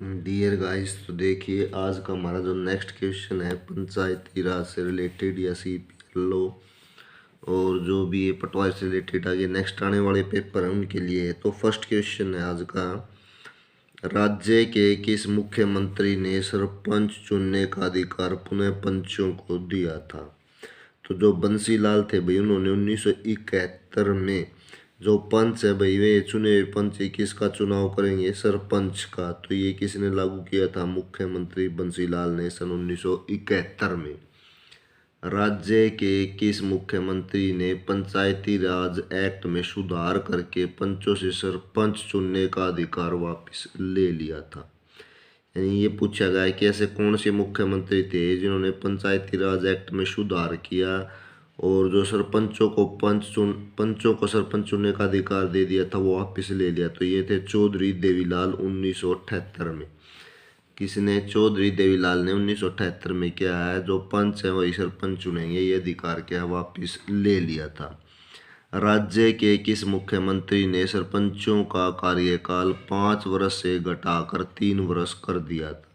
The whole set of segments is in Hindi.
डियर गाइस, तो देखिए आज का हमारा जो नेक्स्ट क्वेश्चन है पंचायती राज से रिलेटेड या CPLO और जो भी ये पटवारी से रिलेटेड आगे नेक्स्ट आने वाले पेपर हैं उनके लिए है। तो फर्स्ट क्वेश्चन है आज का, राज्य के किस मुख्यमंत्री ने सरपंच चुनने का अधिकार पुनः पंचों को दिया था? तो जो बंसीलाल थे भाई, उन्होंने 1971 में जो पंच है भाई, वे चुने हुए पंच किसका चुनाव करेंगे? सरपंच का। तो ये किसने लागू किया था? मुख्यमंत्री बंसीलाल ने सन 1971 में। राज्य के किस मुख्यमंत्री ने पंचायती राज एक्ट में सुधार करके पंचों से सरपंच चुनने का अधिकार वापस ले लिया था? यानी ये पूछा गया है कि ऐसे कौन से मुख्यमंत्री थे जिन्होंने पंचायती राज एक्ट में सुधार किया और जो पंचों को सरपंच चुनने का अधिकार दे दिया था वो वापस ले लिया? तो ये थे चौधरी देवीलाल 1978 में। किसने? चौधरी देवीलाल ने 1978 में क्या है, जो पंच है वही सरपंच चुनेंगे, ये अधिकार क्या वापस ले लिया था। राज्य के किस मुख्यमंत्री ने सरपंचों का कार्यकाल 5 वर्ष से घटाकर 3 वर्ष कर दिया था?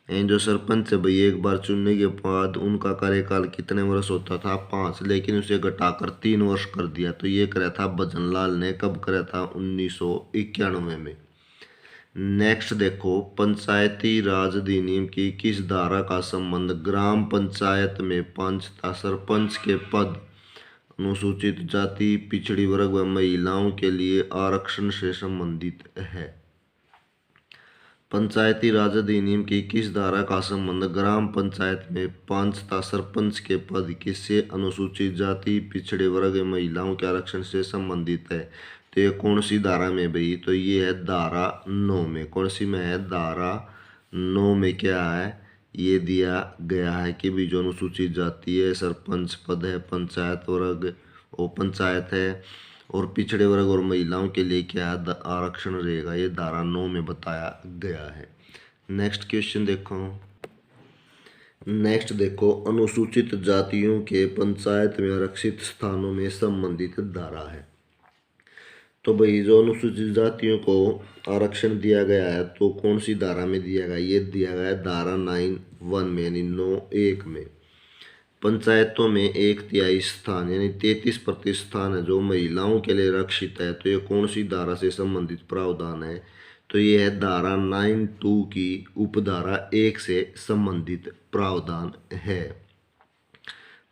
यानी जो सरपंच है भाई, एक बार चुनने के बाद उनका कार्यकाल कितने वर्ष होता था? 5, लेकिन उसे घटाकर 3 वर्ष कर दिया। तो ये करा था भजनलाल ने। कब करा था? 1991 में। नेक्स्ट देखो, पंचायती राज अधिनियम की किस धारा का संबंध ग्राम पंचायत में पंच तथा सरपंच के पद अनुसूचित जाति, पिछड़ी वर्ग व महिलाओं के लिए आरक्षण से संबंधित है? पंचायती राज अधिनियम की किस धारा का संबंध ग्राम पंचायत में पंच तथा सरपंच के पद किससे अनुसूचित जाति, पिछड़े वर्ग व महिलाओं के आरक्षण से संबंधित है? तो ये कौन सी धारा में भाई? तो ये है धारा 9 में। कौन सी में है? धारा 9 में क्या है, ये दिया गया है कि भी जो अनुसूचित जाति है, सरपंच पद है, पंचायत वर्ग वो पंचायत है, और पिछड़े वर्ग और महिलाओं के लिए क्या है, आरक्षण रहेगा। ये धारा 9 में बताया गया है। नेक्स्ट क्वेश्चन देखो, अनुसूचित जातियों के पंचायत में आरक्षित स्थानों में संबंधित धारा है। तो भाई जो अनुसूचित जातियों को आरक्षण दिया गया है तो कौन सी धारा में दिया गया? ये दिया गया है धारा 9(1) में, यानी 9(1) में। पंचायतों में 1/3 स्थान यानी 33% स्थान है जो महिलाओं के लिए रक्षित है। तो ये कौन सी धारा से संबंधित प्रावधान है? तो ये है धारा 9(2) की उपधारा 1 से संबंधित प्रावधान है।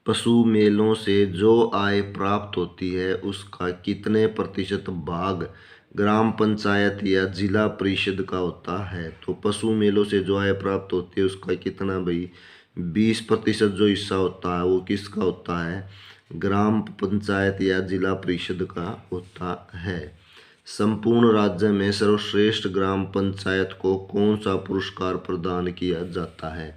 पशु मेलों से जो आय प्राप्त होती है उसका कितने प्रतिशत भाग ग्राम पंचायत या जिला परिषद का होता है? तो पशु मेलों से जो आय प्राप्त होती है उसका कितना भाई? 20% जो हिस्सा होता है वो किसका होता है? ग्राम पंचायत या जिला परिषद का होता है। संपूर्ण राज्य में सर्वश्रेष्ठ ग्राम पंचायत को कौन सा पुरस्कार प्रदान किया जाता है?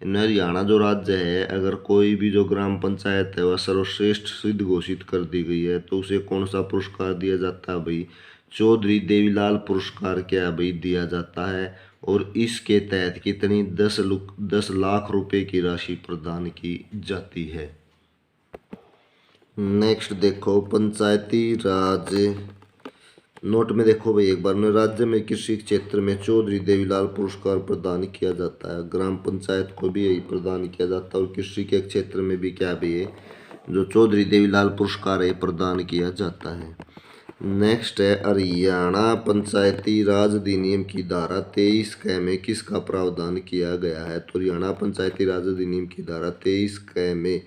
हरियाणा जो राज्य है, अगर कोई भी जो ग्राम पंचायत है वह सर्वश्रेष्ठ सिद्ध घोषित कर दी गई है तो उसे कौन सा पुरस्कार दिया जाता है भाई? चौधरी देवीलाल पुरस्कार क्या भाई दिया जाता है। और इसके तहत कितनी 10 लाख रुपए की राशि प्रदान की जाती है। नेक्स्ट देखो, पंचायती राज नोट में देखो भाई एक बार में, राज्य में कृषि क्षेत्र में चौधरी देवीलाल पुरस्कार प्रदान किया जाता है। ग्राम पंचायत को भी यही प्रदान किया जाता है और कृषि के क्षेत्र में भी क्या भी है, जो चौधरी देवीलाल पुरस्कार है प्रदान किया जाता है। नेक्स्ट है, हरियाणा पंचायती राज अधिनियम की धारा 23 क में किसका प्रावधान किया गया है? तो हरियाणा पंचायती राज अधिनियम की धारा 23 क में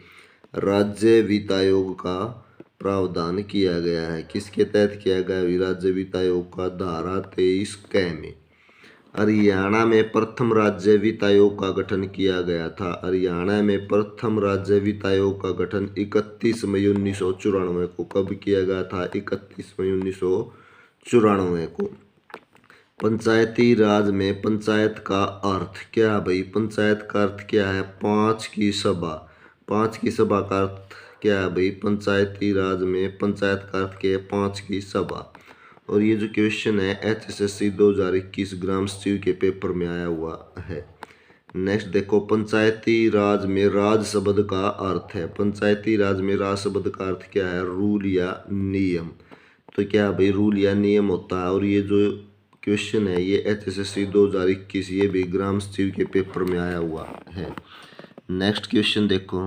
राज्य वित्त आयोग का प्रावधान किया गया है। किसके तहत किया गया? राज्य वित्त आयोग का धारा 23 क में। हरियाणा में प्रथम राज्य वित्त आयोग का गठन किया गया था। हरियाणा में प्रथम राज्य वित्त आयोग का गठन 31 मई 1994 को कब किया गया था? 31 मई 1994 को। पंचायती राज में पंचायत का अर्थ क्या भाई? पंचायत का अर्थ क्या है? 5 की सभा। 5 की सभा का अर्थ क्या है भाई? पंचायती राज में पंचायत का अर्थ क्या है? 5 की सभा। और ये जो क्वेश्चन है HSSC 2021 ग्राम सचिव के पेपर में आया हुआ है। नेक्स्ट देखो, पंचायती राज में राज शब्द का अर्थ है। पंचायती राज में राज शब्द का अर्थ क्या है? रूल या नियम। तो क्या भाई रूल या नियम होता है। और ये जो क्वेश्चन है ये HSSC 2021, ये भी ग्राम सचिव के पेपर में आया हुआ है। नेक्स्ट क्वेश्चन देखो,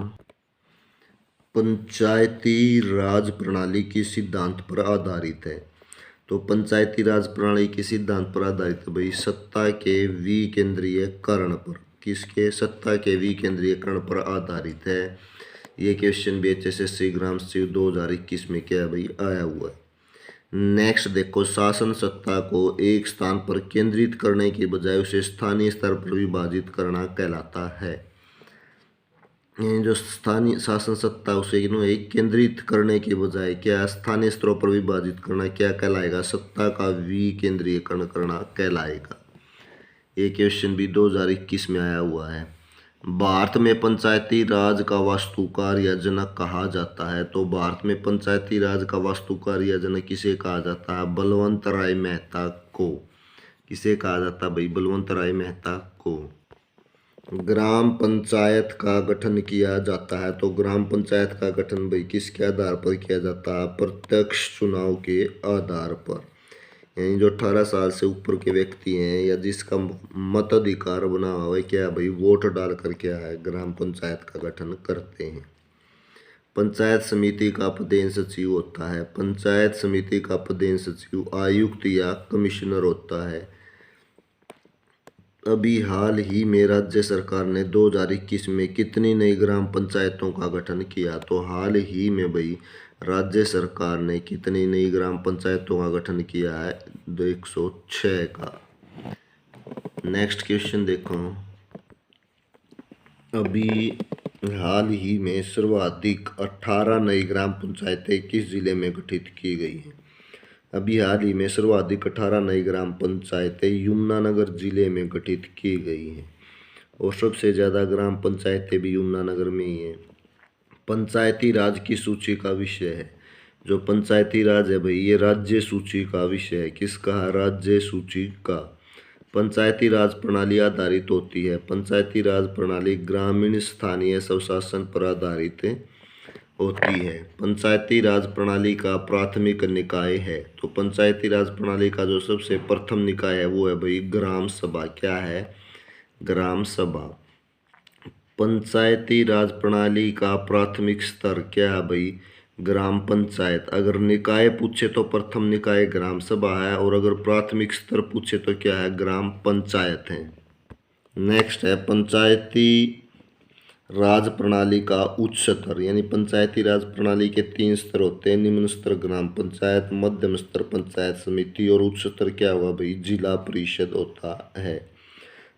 पंचायती राज प्रणाली किस सिद्धांत पर आधारित है? तो पंचायती राज प्रणाली के सिद्धांत पर आधारित है भाई सत्ता के विकेंद्रीयकरण पर। किसके? सत्ता के विकेंद्रीयकरण पर आधारित है। ये क्वेश्चन भी HSSC ग्राम सचिव 2021 में क्या भाई आया हुआ है। नेक्स्ट देखो, शासन सत्ता को एक स्थान पर केंद्रित करने के बजाय उसे स्थानीय स्तर पर विभाजित करना कहलाता है। जो स्थानीय शासन सत्ता उसे एक केंद्रित करने के बजाय क्या स्थानीय स्तरों पर विभाजित करना क्या कहलाएगा? सत्ता का विकेंद्रीकरण करना कहलाएगा। ये क्वेश्चन भी 2021 में आया हुआ है। भारत में पंचायती राज का वास्तुकार या जनक कहा जाता है। तो भारत में पंचायती राज का वास्तुकार या जनक किसे कहा जाता है? बलवंत राय मेहता को। किसे कहा जाता है भाई? बलवंत राय मेहता को। ग्राम पंचायत का गठन किया जाता है। तो ग्राम पंचायत का गठन भाई किसके आधार पर किया जाता है? प्रत्यक्ष चुनाव के आधार पर। यानी जो 18 साल से ऊपर के व्यक्ति हैं या जिसका मताधिकार बना हुआ है क्या भाई, वोट डाल कर क्या है ग्राम पंचायत का गठन करते हैं। पंचायत समिति का प्रधान सचिव होता है। पंचायत समिति का प्रधान सचिव आयुक्त या कमिश्नर होता है। अभी हाल ही में राज्य सरकार ने 2021 में कितनी नई ग्राम पंचायतों का गठन किया? तो हाल ही में भाई राज्य सरकार ने कितनी नई ग्राम पंचायतों का गठन किया है? 106 का। नेक्स्ट क्वेश्चन देखो, अभी हाल ही में सर्वाधिक 18 नई ग्राम पंचायतें किस जिले में गठित की गई हैं? अभी हाल ही में सर्वाधिक 18 नई ग्राम पंचायतें यमुनानगर जिले में गठित की गई हैं और सबसे ज़्यादा ग्राम पंचायतें भी यमुनानगर में ही हैं। पंचायती राज की सूची का विषय है। जो पंचायती राज है भाई ये राज्य सूची का विषय है। किसका? राज्य सूची का। पंचायती राज प्रणाली आधारित होती है। पंचायती राज प्रणाली ग्रामीण स्थानीय स्वशासन पर आधारित होती है। पंचायती राज प्रणाली का प्राथमिक निकाय है। तो पंचायती राज प्रणाली का जो सबसे प्रथम निकाय है वो है भाई ग्राम सभा। क्या है? ग्राम सभा। पंचायती राज प्रणाली का प्राथमिक स्तर क्या है भाई? ग्राम पंचायत। अगर निकाय पूछे तो प्रथम निकाय ग्राम सभा है और अगर प्राथमिक स्तर पूछे तो क्या है? ग्राम पंचायत है। नेक्स्ट है पंचायती राज प्रणाली का उच्च स्तर। यानी पंचायती राज प्रणाली के 3 स्तर होते हैं। निम्न स्तर ग्राम पंचायत, मध्यम स्तर पंचायत समिति और उच्च स्तर क्या होगा भाई? जिला परिषद होता है।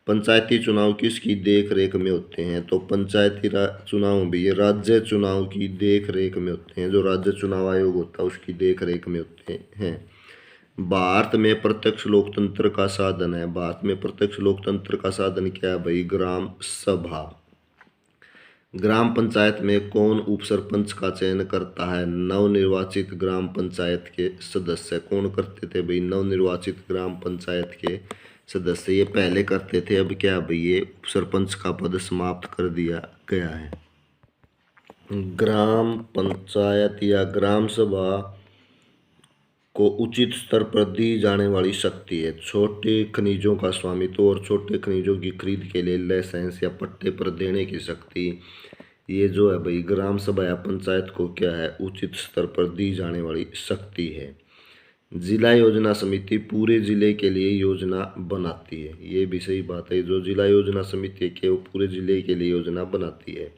पंचायती चुनाव किसकी देख रेख में होते हैं? तो पंचायती चुनाव भी ये राज्य चुनाव की देख रेख में होते हैं। जो राज्य चुनाव आयोग होता है उसकी देख रेख में होते हैं। भारत में प्रत्यक्ष लोकतंत्र का साधन है। भारत में प्रत्यक्ष लोकतंत्र का साधन क्या है भाई? ग्राम सभा। ग्राम पंचायत में कौन उप सरपंच का चयन करता है? नवनिर्वाचित ग्राम पंचायत के सदस्य। कौन करते थे भाई? नवनिर्वाचित ग्राम पंचायत के सदस्य। ये पहले करते थे, अब क्या भाई ये उप सरपंच का पद समाप्त कर दिया गया है। ग्राम पंचायत या ग्राम सभा को उचित स्तर पर दी जाने वाली शक्ति है। छोटे खनिजों का स्वामित्व और छोटे खनिजों की खरीद के लिए लाइसेंस या पट्टे पर देने की शक्ति, ये जो है भाई ग्राम सभा या पंचायत को क्या है? उचित स्तर पर दी जाने वाली शक्ति है। जिला योजना समिति पूरे जिले के लिए योजना बनाती है। ये भी सही बात है। जो जिला योजना समिति है कि वो पूरे जिले के लिए योजना बनाती है।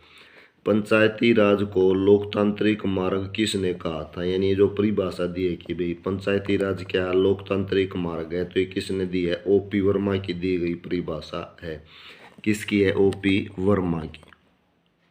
पंचायती राज को लोकतांत्रिक मार्ग किसने कहा था? यानी ये जो परिभाषा दी है कि भाई पंचायती राज क्या लोकतांत्रिक मार्ग है, तो ये किसने दी है? OP वर्मा की दी गई परिभाषा है। किसकी है? OP वर्मा की।